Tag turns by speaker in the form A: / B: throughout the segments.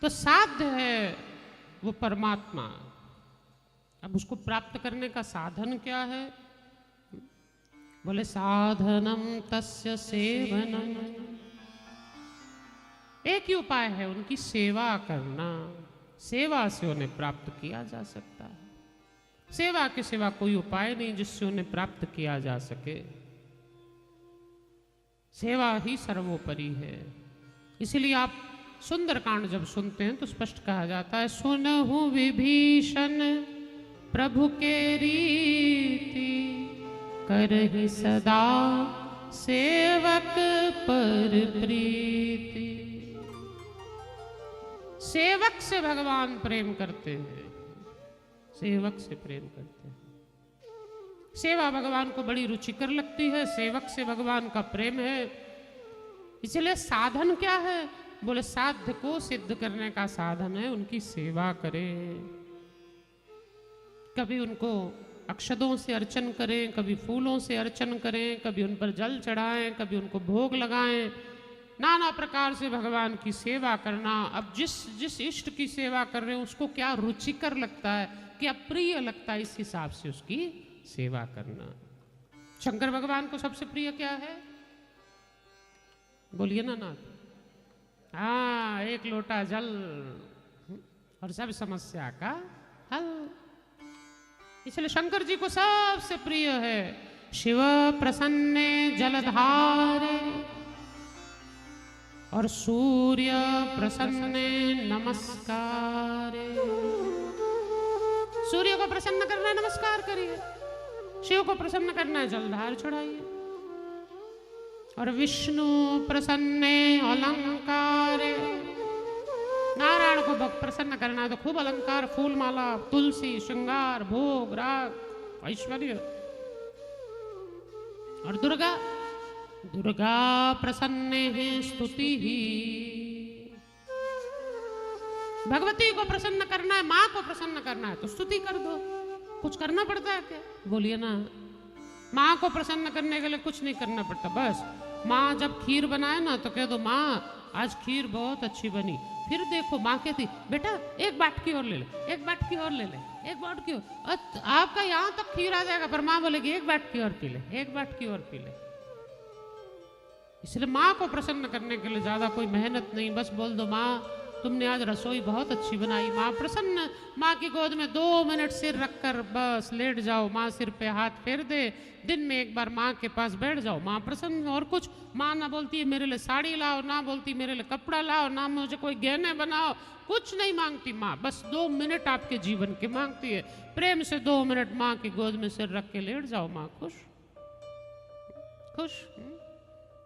A: तो साध्य है वो परमात्मा। अब उसको प्राप्त करने का साधन क्या है? बोले साधनम तस्य सेवनम। एक ही उपाय है, उनकी सेवा करना। सेवा से उन्हें प्राप्त किया जा सकता है। सेवा के सिवा कोई उपाय नहीं जिससे उन्हें प्राप्त किया जा सके। सेवा ही सर्वोपरि है। इसीलिए आप सुंदरकांड जब सुनते हैं तो स्पष्ट कहा जाता है, सुनहु विभीषण प्रभु के रीति, करहि सदा सेवक पर प्रीति। सेवक से भगवान प्रेम करते हैं, सेवक से प्रेम करते हैं। सेवा भगवान को बड़ी रुचिकर लगती है, सेवक से भगवान का प्रेम है। इसलिए साधन क्या है? बोले साध्य को सिद्ध करने का साधन है उनकी सेवा करें। कभी उनको अक्षतों से अर्चन करें, कभी फूलों से अर्चन करें, कभी उन पर जल चढ़ाएं, कभी उनको भोग लगाएं। नाना प्रकार से भगवान की सेवा करना। अब जिस इष्ट की सेवा कर रहे हैं उसको क्या रुचिकर लगता है, क्या प्रिय लगता है, इस हिसाब से उसकी सेवा करना। शंकर भगवान को सबसे प्रिय क्या है? बोलिए ना नाथ। हाँ, एक लोटा जल और सब समस्या का हल। इसलिए शंकर जी को सबसे प्रिय है शिव प्रसन्ने जलधारे और सूर्य प्रसन्ने नमस्कारे। सूर्य को प्रसन्न करना है, नमस्कार करिए। शिव को प्रसन्न करना है, जलधार चढ़ाइए। और विष्णु प्रसन्ने अलंकारे। नारायण को प्रसन्न करना है तो खूब अलंकार, फूल माला, तुलसी, श्रृंगार, भोग, राग, ऐश्वर्य। और दुर्गा, दुर्गा प्रसन्ने है स्तुति ही। भगवती को प्रसन्न करना है, माँ को प्रसन्न करना है तो स्तुति कर दो। कुछ करना पड़ता है क्या? बोलिए ना। माँ को प्रसन्न करने के लिए कुछ नहीं करना पड़ता। बस माँ जब खीर बनाए ना तो कह दो, माँ आज खीर बहुत अच्छी बनी। फिर देखो माँ कहती, बेटा एक बाटकी और ले ले, एक बाटकी और ले ले, एक बाटकी और। आपका यहाँ तक खीर आ जाएगा, पर माँ बोलेगी एक बाटकी और पी ले, एक बाटकी और पी ले। इसलिए माँ को प्रसन्न करने के लिए ज्यादा कोई मेहनत नहीं। बस बोल दो, माँ तुमने आज रसोई बहुत अच्छी बनाई। माँ प्रसन्न। माँ की गोद में 2 मिनट सिर रखकर बस लेट जाओ, माँ सिर पे हाथ फेर दे। दिन में एक बार माँ के पास बैठ जाओ, माँ प्रसन्न। और कुछ माँ ना बोलती है मेरे लिए साड़ी लाओ, ना बोलती मेरे लिए कपड़ा लाओ, ना मुझे कोई गहने बनाओ, कुछ नहीं मांगती माँ। बस 2 मिनट आपके जीवन के मांगती है। प्रेम से 2 मिनट माँ की गोद में सिर रख के लेट जाओ, माँ खुश खुश।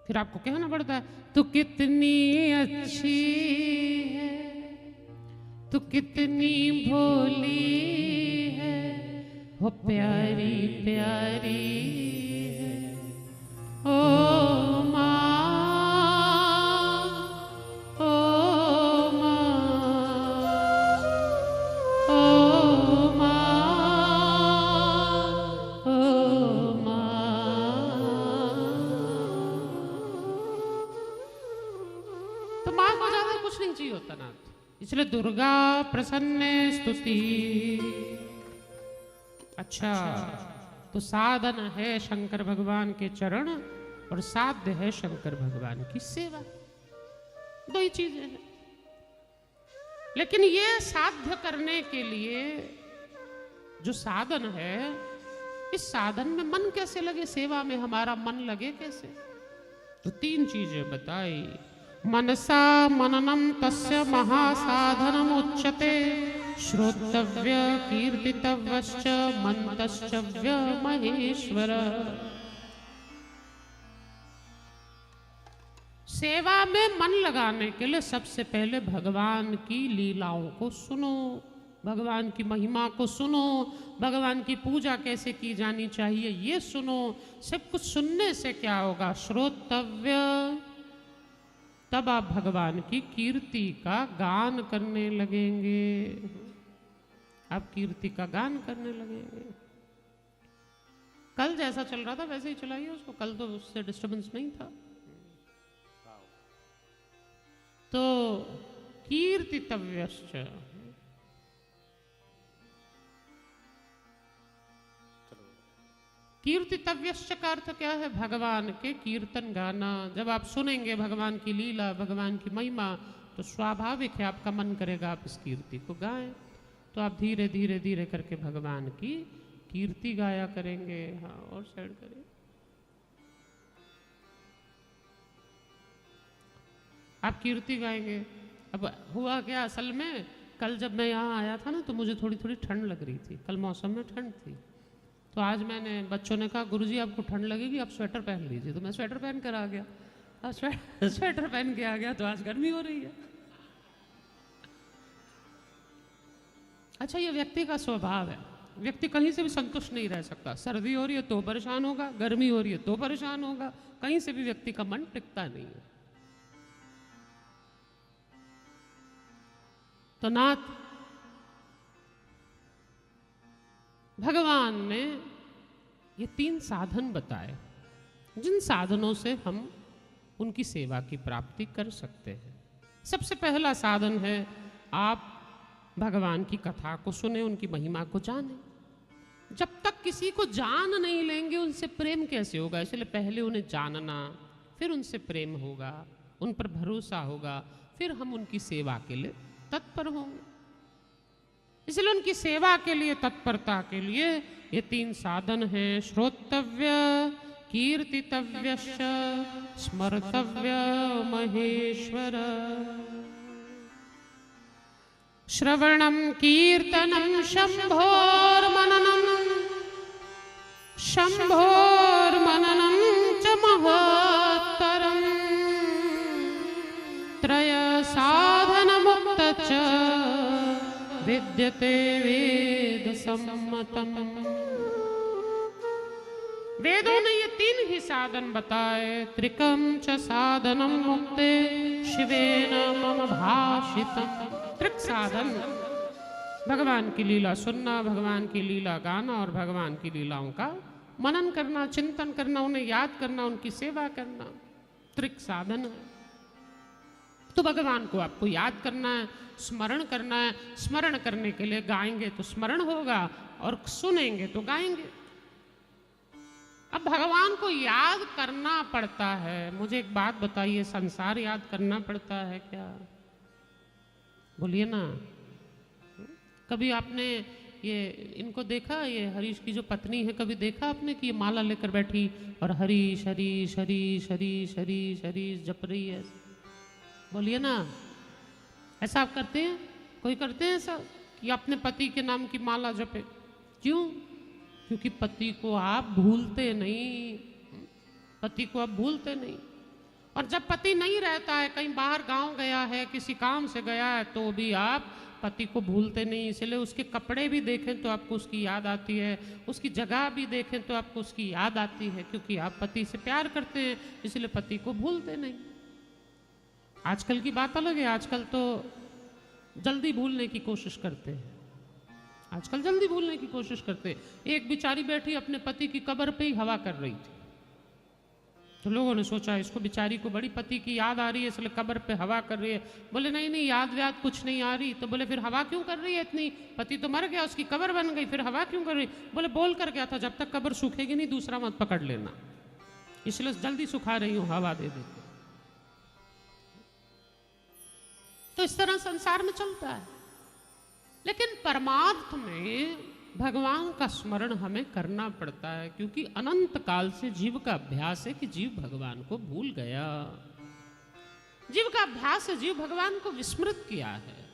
A: फिर आपको कहना पड़ता है, तू कितनी अच्छी है, तू कितनी भोली है, हो प्यारी प्यारी है ओ माँ, ओ माँ, ओ माँ, ओ माँ। तो माँ को ज्यादा कुछ नहीं चाहिए होता ना। इसलिए दुर्गा प्रसन्न स्तुति। अच्छा, तो साधन है शंकर भगवान के चरण और साध्य है शंकर भगवान की सेवा। 2 ही चीजें हैं। लेकिन ये साध्य करने के लिए जो साधन है, इस साधन में मन कैसे लगे, सेवा में हमारा मन लगे कैसे? तो 3 चीजें बताई। मनसा मननम तस्य महासाधनम उच्यते, श्रोतव्य कीर्तितव्यश्च मंतश्चव्य महेश्वर। सेवा में मन लगाने के लिए सबसे पहले भगवान की लीलाओं को सुनो, भगवान की महिमा को सुनो, भगवान की पूजा कैसे की जानी चाहिए ये सुनो। सब कुछ सुनने से क्या होगा? श्रोतव्य। तब आप भगवान की कीर्ति का गान करने लगेंगे, आप कीर्ति का गान करने लगेंगे। कल जैसा चल रहा था वैसे ही चलाइए उसको, कल तो उससे डिस्टर्बेंस नहीं था। तो कीर्तितव्यश्च। कीर्तितव्यश्च का अर्थ क्या है? भगवान के कीर्तन गाना। जब आप सुनेंगे भगवान की लीला, भगवान की महिमा, तो स्वाभाविक है आपका मन करेगा आप इस कीर्ति को गाएं। तो आप धीरे धीरे धीरे करके भगवान की कीर्ति गाया करेंगे। हाँ, और साइड करें। आप कीर्ति गाएंगे। अब हुआ क्या असल में, कल जब मैं यहाँ आया था ना तो मुझे थोड़ी थोड़ी ठंड लग रही थी। कल मौसम में ठंड थी, तो आज मैंने, बच्चों ने कहा गुरुजी आपको ठंड लगेगी, आप स्वेटर पहन लीजिए। तो मैं स्वेटर पहन कर आ गया। अब स्वेटर पहन के आ गया तो आज गर्मी हो रही है। अच्छा, ये व्यक्ति का स्वभाव है। व्यक्ति कहीं से भी संतुष्ट नहीं रह सकता। सर्दी हो रही है तो परेशान होगा, गर्मी हो रही है तो परेशान होगा, कहीं से भी व्यक्ति का मन टिकता नहीं है। तो नाथ भगवान ने ये 3 साधन बताए, जिन साधनों से हम उनकी सेवा की प्राप्ति कर सकते हैं। सबसे पहला साधन है आप भगवान की कथा को सुने, उनकी महिमा को जाने। जब तक किसी को जान नहीं लेंगे उनसे प्रेम कैसे होगा? इसलिए पहले उन्हें जानना, फिर उनसे प्रेम होगा, उन पर भरोसा होगा, फिर हम उनकी सेवा के लिए तत्पर होंगे। इसलिए उनकी सेवा के लिए, तत्परता के लिए ये 3 साधन हैं। श्रोतव्य, कीर्तितव्यश्च, स्मर्तव्य महेश्वर। श्रवणं कीर्तनं शंभोर्मननं, शंभोर्मननं च महत्तरं। त्रय साधनमुक्त च विद्यते वेद सम्मतम। वेदों ने ये 3 ही साधन बताए। त्रिकम च साधनम मुक्ते शिवेन मम भाषितम। त्रिक साधन, भगवान की लीला सुनना, भगवान की लीला गाना और भगवान की लीलाओं का मनन करना, चिंतन करना, उन्हें याद करना, उनकी सेवा करना, त्रिक साधन है। तो भगवान को आपको याद करना है, स्मरण करना है। स्मरण करने के लिए गाएंगे तो स्मरण होगा, और सुनेंगे तो गाएंगे। अब भगवान को याद करना पड़ता है। मुझे एक बात बताइए, संसार याद करना पड़ता है क्या? बोलिए ना। कभी आपने ये इनको देखा, ये हरीश की जो पत्नी है, कभी देखा आपने कि ये माला लेकर बैठी और हरीश हरीश हरीश हरीश हरीश हरीश जप रही है? बोलिए ना। ऐसा आप करते हैं? कोई करते हैं ऐसा कि अपने पति के नाम की माला जपे? क्यों? क्योंकि पति को आप भूलते नहीं, पति को आप भूलते नहीं। और जब पति नहीं रहता है, कहीं बाहर गांव गया है, किसी काम से गया है, तो भी आप पति को भूलते नहीं। इसलिए उसके कपड़े भी देखें तो आपको उसकी याद आती है, उसकी जगह भी देखें तो आपको उसकी याद आती है, क्योंकि आप पति से प्यार करते हैं, इसलिए पति को भूलते नहीं। आजकल की बात अलग है। आजकल तो जल्दी भूलने की कोशिश करते हैं। आजकल जल्दी भूलने की कोशिश करते हैं। एक बेचारी बैठी अपने पति की कब्र पे ही हवा कर रही थी, तो लोगों ने सोचा इसको बेचारी को बड़ी पति की याद आ रही है, इसलिए कब्र पे हवा कर रही है। बोले नहीं नहीं, याद व्याद कुछ नहीं आ रही। तो बोले फिर हवा क्यों कर रही है इतनी? पति तो मर गया, उसकी कब्र बन गई, फिर हवा क्यों कर रही? बोले बोल कर गया था जब तक कब्र सूखेगी नहीं दूसरा मत पकड़ लेना, इसलिए जल्दी सुखा रही हूँ हवा दे दे। तो इस तरह संसार में चलता है। लेकिन परमार्थ में भगवान का स्मरण हमें करना पड़ता है, क्योंकि अनंत काल से जीव का अभ्यास है कि जीव भगवान को भूल गया। जीव का अभ्यास है, जीव भगवान को विस्मृत किया है,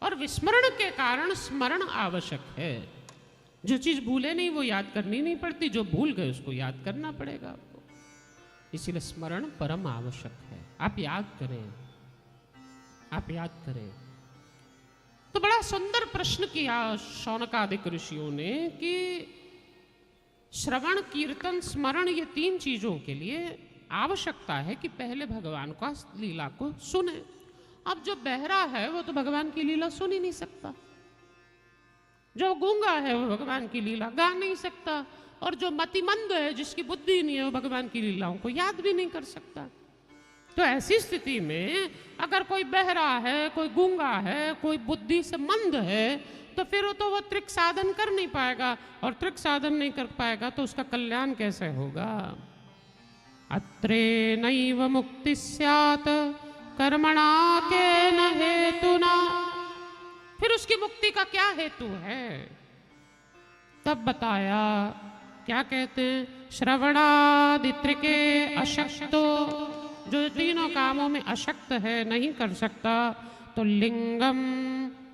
A: और विस्मरण के कारण स्मरण आवश्यक है। जो चीज भूले नहीं वो याद करनी नहीं पड़ती, जो भूल गए उसको याद करना पड़ेगा आपको। इसीलिए स्मरण परम आवश्यक है। आप याद करें, आप याद करें। तो बड़ा सुंदर प्रश्न किया शौनकादिक ऋषियों ने कि श्रवण, कीर्तन, स्मरण, ये 3 चीजों के लिए आवश्यकता है कि पहले भगवान का लीला को सुने। अब जो बहरा है वो तो भगवान की लीला सुन ही नहीं सकता, जो गूंगा है वो भगवान की लीला गा नहीं सकता, और जो मतिमंद है, जिसकी बुद्धि नहीं है, वो भगवान की लीलाओं को याद भी नहीं कर सकता। तो ऐसी स्थिति में अगर कोई बहरा है, कोई गूंगा है, कोई बुद्धि से मंद है, तो फिर तो वो त्रिक साधन कर नहीं पाएगा, और त्रिक साधन नहीं कर पाएगा तो उसका कल्याण कैसे होगा। अत्रे नैव मुक्ति स्यात् कर्मणा केन हेतुना, फिर उसकी मुक्ति का क्या हेतु है। तब बताया, क्या कहते हैं, श्रवणादित्रिके अशक्तो, जो तीनों कामों में अशक्त है, नहीं कर सकता, तो लिंगम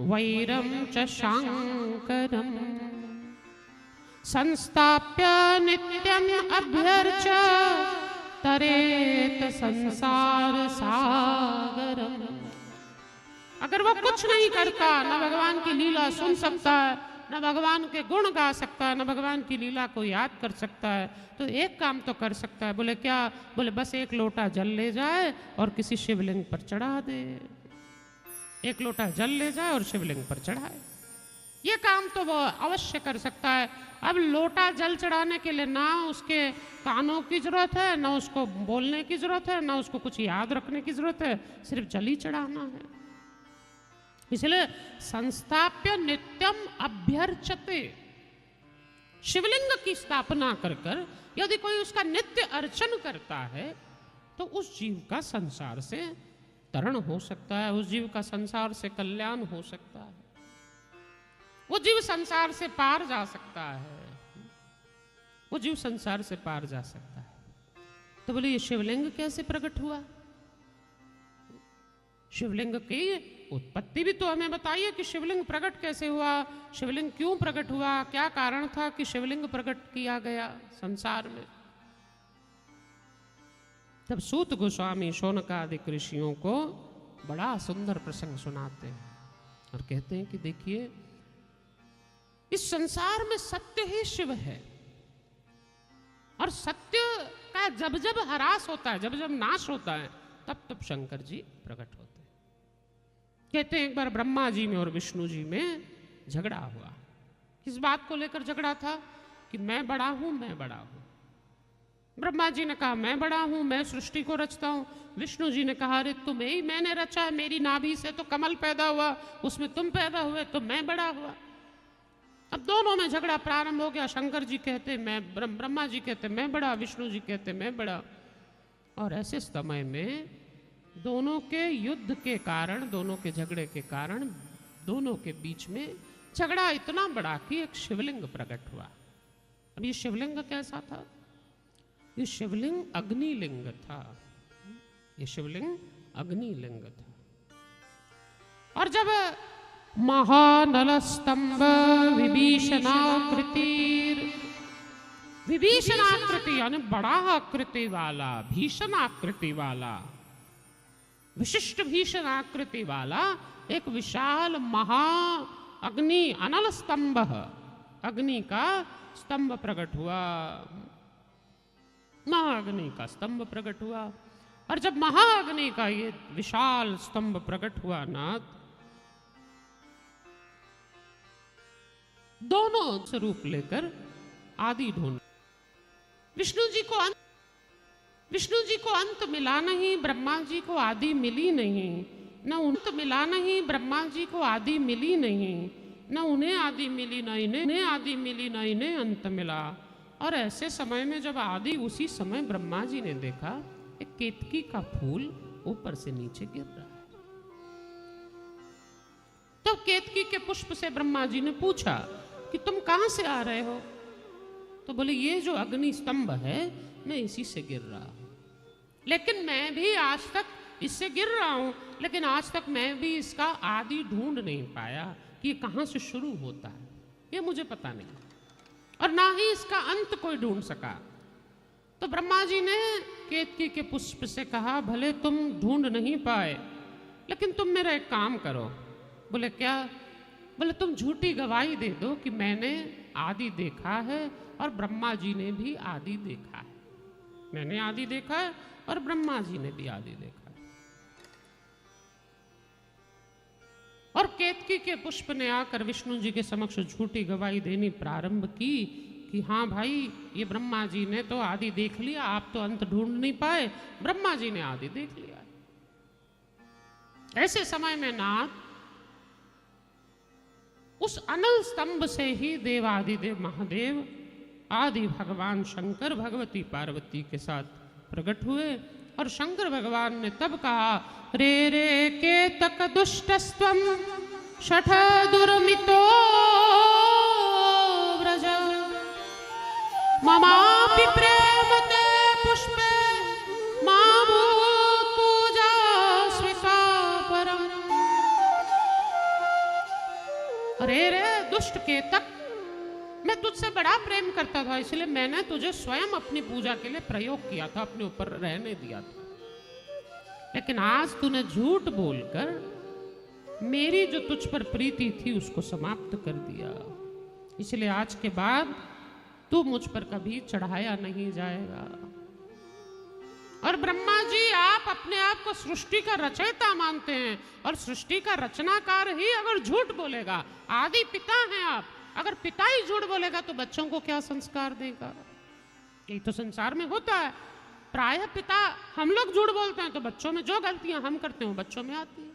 A: वैरम च शांकरम संस्थाप्य नित्यम अभ्यर्च तरेत संसार सागरम। अगर वो कुछ नहीं करता, न भगवान की लीला सुन सकता है, न भगवान के गुण गा सकता है, न भगवान की लीला को याद कर सकता है, तो एक काम तो कर सकता है। बोले क्या? बोले बस एक लोटा जल ले जाए और किसी शिवलिंग पर चढ़ा दे। एक लोटा जल ले जाए और शिवलिंग पर चढ़ाए, ये काम तो वो अवश्य कर सकता है। अब लोटा जल चढ़ाने के लिए ना उसके कानों की जरूरत है, ना उसको बोलने की जरूरत है, ना उसको कुछ याद रखने की जरूरत है, सिर्फ जल ही चढ़ाना है। इसलिए संस्थाप्य नित्यम अभ्यर्चते, शिवलिंग की स्थापना कर कर यदि कोई उसका नित्य अर्चन करता है तो उस जीव का संसार से तरण हो सकता है, उस जीव का संसार से कल्याण हो सकता है, वो जीव संसार से पार जा सकता है, वो जीव संसार से पार जा सकता है। तो बोले ये शिवलिंग कैसे प्रकट हुआ? शिवलिंग की उत्पत्ति भी तो हमें बताइए कि शिवलिंग प्रकट कैसे हुआ, शिवलिंग क्यों प्रकट हुआ, क्या कारण था कि शिवलिंग प्रकट किया गया संसार में। तब सूत गोस्वामी शौनकादिक ऋषियों को बड़ा सुंदर प्रसंग सुनाते हैं और कहते हैं कि देखिए, इस संसार में सत्य ही शिव है, और सत्य का जब जब ह्रास होता है, जब जब नाश होता है, तब तब शंकर जी प्रकट होते हैं। कहते हैं एक बार ब्रह्मा जी में और विष्णु जी में झगड़ा हुआ। किस बात को लेकर झगड़ा था? कि मैं बड़ा हूं, मैं बड़ा हूं। ब्रह्मा जी ने कहा मैं बड़ा हूं, मैं सृष्टि को रचता हूं। विष्णु जी ने कहा अरे तुम्हें ही मैंने रचा है, मेरी नाभि से तो कमल पैदा हुआ, उसमें तुम पैदा हुए तो मैं बड़ा हुआ। अब दोनों में झगड़ा प्रारंभ हो गया। शंकर जी कहते मैं, ब्रह्मा जी कहते मैं बड़ा, विष्णु जी कहते मैं बड़ा। और ऐसे समय में दोनों के युद्ध के कारण, दोनों के झगड़े के कारण, दोनों के बीच में झगड़ा इतना बड़ा कि एक शिवलिंग प्रकट हुआ। अब ये शिवलिंग कैसा था? ये शिवलिंग अग्निलिंग था। ये शिवलिंग अग्निलिंग था। और जब महानल स्तंभ विभीषणाकृति, विभीषणाकृति यानी बड़ा आकृति वाला, भीषण आकृति वाला, विशिष्ट भीषण आकृति वाला एक विशाल महा अग्नि अनल स्तंभ, अग्नि का स्तंभ प्रकट हुआ। महाअग्नि का स्तंभ प्रकट हुआ। और जब महाअग्नि का ये विशाल स्तंभ प्रकट हुआ ना, दोनों स्वरूप लेकर आदि ढूंढ। विष्णु जी को अंत मिला नहीं, ब्रह्मा जी को आदि मिली नहीं। न अंत मिला नहीं, ब्रह्मा जी को आदि मिली नहीं। न उन्हें आदि मिली, न इन्हें आदि मिली, न इन्हें अंत मिला। और ऐसे समय में जब आदि, उसी समय ब्रह्मा जी ने देखा एक केतकी का फूल ऊपर से नीचे गिर रहा है। तो केतकी के पुष्प से ब्रह्मा जी ने पूछा कि तुम कहां से आ रहे हो? तो बोले ये जो अग्नि स्तंभ है, मैं इसी से गिर रहा हूं। लेकिन मैं भी आज तक इससे गिर रहा हूं, लेकिन आज तक मैं भी इसका आदि ढूंढ नहीं पाया कि ये कहां से शुरू होता है, ये मुझे पता नहीं, और ना ही इसका अंत कोई ढूंढ सका। तो ब्रह्मा जी ने केतकी के पुष्प से कहा भले तुम ढूंढ नहीं पाए, लेकिन तुम मेरा एक काम करो। बोले क्या? बोले तुम झूठी गवाही दे दो कि मैंने आदि देखा है और ब्रह्मा जी ने भी आदि देखा है। मैंने आदि देखा है और ब्रह्मा जी ने भी आदि देखा है। और केतकी के पुष्प ने आकर विष्णु जी के समक्ष झूठी गवाही देनी प्रारंभ की कि हाँ भाई, ये ब्रह्मा जी ने तो आदि देख लिया, आप तो अंत ढूंढ नहीं पाए, ब्रह्मा जी ने आदि देख लिया। ऐसे समय में नाथ उस अनल स्तंभ से ही देवादिदेव महादेव आदि भगवान शंकर भगवती पार्वती के साथ प्रकट हुए। और शंकर भगवान ने तब कहा, रे रे केतक दुष्टस्त्वं शठ दुर्मितो व्रज ममापि प्रेमते पुष्पे माभूत् पूजा स्विता परम। अरे रे दुष्ट केतक, मैं तुझसे बड़ा प्रेम करता था, इसलिए मैंने तुझे स्वयं अपनी पूजा के लिए प्रयोग किया था, अपने ऊपर रहने दिया था। लेकिन आज तूने झूठ बोलकर मेरी जो तुझ पर प्रीति थी उसको समाप्त कर दिया, इसलिए आज के बाद तू मुझ पर कभी चढ़ाया नहीं जाएगा। और ब्रह्मा जी, आप अपने आप को सृष्टि का रचयिता मानते हैं, और सृष्टि का रचनाकार ही अगर झूठ बोलेगा, आदि पिता हैं आप, अगर पिता ही झूठ बोलेगा तो बच्चों को क्या संस्कार देगा? यही तो संसार में होता है। प्रायः पिता, हम लोग झूठ बोलते हैं तो बच्चों में जो गलतियां हम करते हैं बच्चों में आती है।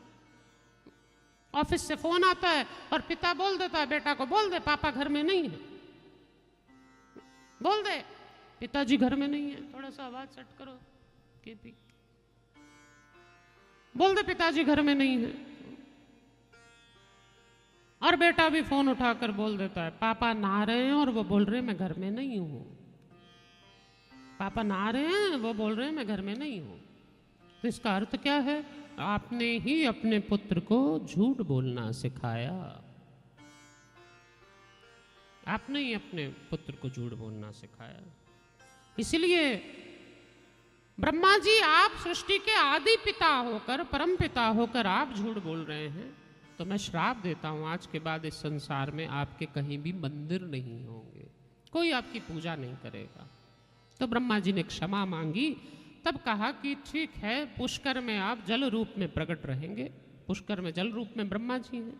A: ऑफिस से फोन आता है और पिता बोल देता है बेटा को, बोल दे पापा घर में नहीं है, बोल दे पिताजी घर में नहीं है, थोड़ा सा आवाज सेट करो केपी, बोल दे पिताजी घर में नहीं है। और बेटा भी फोन उठाकर बोल देता है पापा नहा रहे हैं और वो बोल रहे हैं मैं घर में नहीं हूं, पापा नहा रहे हैं वो बोल रहे हैं मैं घर में नहीं हूं। तो इसका अर्थ क्या है? आपने ही अपने पुत्र को झूठ बोलना सिखाया, आपने ही अपने पुत्र को झूठ बोलना सिखाया। इसलिए ब्रह्मा जी, आप सृष्टि के आदि पिता होकर, परम पिता होकर आप झूठ बोल रहे हैं, तो मैं श्राप देता हूं, आज के बाद इस संसार में आपके कहीं भी मंदिर नहीं होंगे, कोई आपकी पूजा नहीं करेगा। तो ब्रह्मा जी ने क्षमा मांगी। तब कहा कि ठीक है, पुष्कर में आप जल रूप में प्रकट रहेंगे। पुष्कर में जल रूप में ब्रह्मा जी हैं,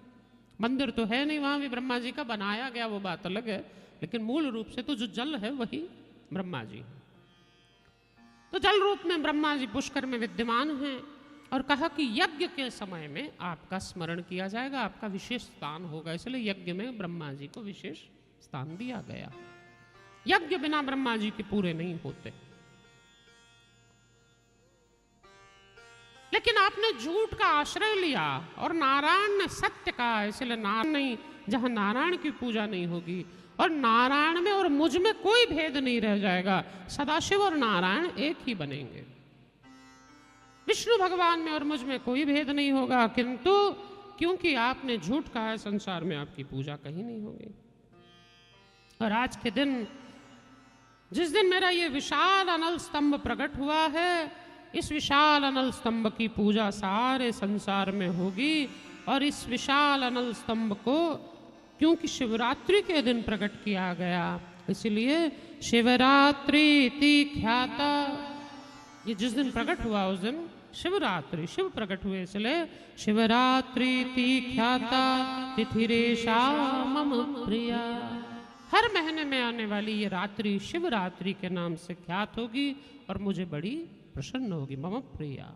A: मंदिर तो है नहीं वहां भी ब्रह्मा जी का, बनाया गया वो बात अलग है, लेकिन मूल रूप से तो जो जल है वही ब्रह्मा जी है। तो जल रूप में ब्रह्मा जी पुष्कर में विद्यमान हैं। और कहा कि यज्ञ के समय में आपका स्मरण किया जाएगा, आपका विशेष स्थान होगा, इसलिए यज्ञ में ब्रह्मा जी को विशेष स्थान दिया गया। यज्ञ बिना ब्रह्मा जी के पूरे नहीं होते। लेकिन आपने झूठ का आश्रय लिया और नारायण ने सत्य कहा, इसलिए नारायण नहीं, जहां नारायण की पूजा नहीं होगी और नारायण में और मुझ में कोई भेद नहीं रह जाएगा, सदाशिव और नारायण एक ही बनेंगे। विष्णु भगवान में और मुझ में कोई भेद नहीं होगा, किंतु क्योंकि आपने झूठ कहा है, संसार में आपकी पूजा कहीं नहीं होगी। और आज के दिन, जिस दिन मेरा ये विशाल अनल स्तंभ प्रकट हुआ है, इस विशाल अनल स्तंभ की पूजा सारे संसार में होगी। और इस विशाल अनल स्तंभ को क्योंकि शिवरात्रि के दिन प्रकट किया गया, इसलिए शिवरात्रि इति ख्याता, ये जिस दिन प्रकट हुआ उस दिन शिवरात्रि, शिव प्रकट हुए, इसलिए शिवरात्रि इति ख्याता तिथिरेषा मम प्रिया। हर महीने में आने वाली ये रात्रि शिवरात्रि के नाम से ख्यात होगी और मुझे बड़ी प्रसन्न होगी, मम प्रिया।